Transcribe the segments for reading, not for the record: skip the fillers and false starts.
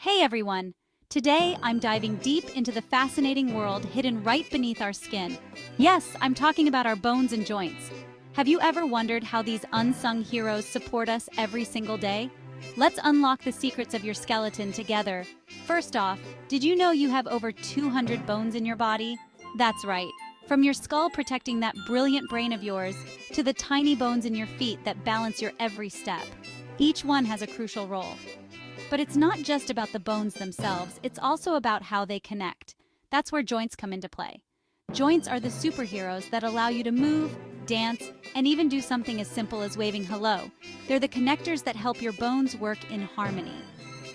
Hey everyone! Today I'm diving deep into the fascinating world hidden right beneath our skin. Yes, I'm talking about our bones and joints. Have you ever wondered how these unsung heroes support us every single day? Let's unlock the secrets of your skeleton together. First off, did you know you have over 200 bones in your body? That's right. From your skull protecting that brilliant brain of yours, to the tiny bones in your feet that balance your every step. Each one has a crucial role. But it's not just about the bones themselves, it's also about how they connect. That's where joints come into play. Joints are the superheroes that allow you to move, dance, and even do something as simple as waving hello. They're the connectors that help your bones work in harmony.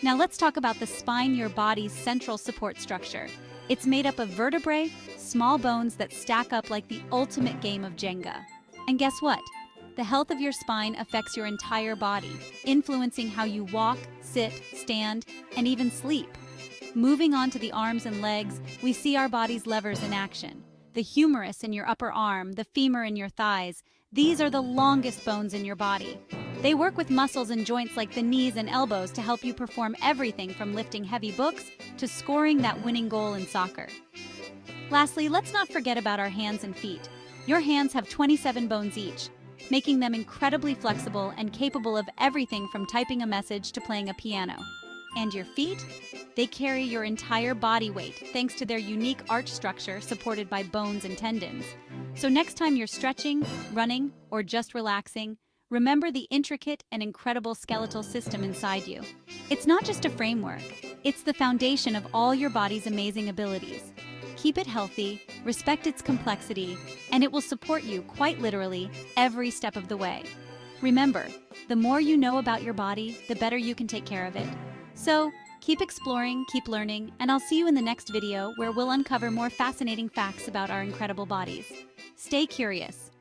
Now let's talk about the spine, your body's central support structure. It's made up of vertebrae, small bones that stack up like the ultimate game of Jenga. And guess what? The health of your spine affects your entire body, influencing how you walk, sit, stand, and even sleep. Moving on to the arms and legs, we see our body's levers in action. The humerus in your upper arm, the femur in your thighs, these are the longest bones in your body. They work with muscles and joints like the knees and elbows to help you perform everything from lifting heavy books to scoring that winning goal in soccer. Lastly, let's not forget about our hands and feet. Your hands have 27 bones each, making them incredibly flexible and capable of everything from typing a message to playing a piano. And your feet? They carry your entire body weight thanks to their unique arch structure supported by bones and tendons. So next time you're stretching, running, or just relaxing, remember the intricate and incredible skeletal system inside you. It's not just a framework, it's the foundation of all your body's amazing abilities. Keep it healthy, respect its complexity, and it will support you quite literally every step of the way. Remember, the more you know about your body, the better you can take care of it. So, keep exploring, keep learning, and I'll see you in the next video where we'll uncover more fascinating facts about our incredible bodies. Stay curious,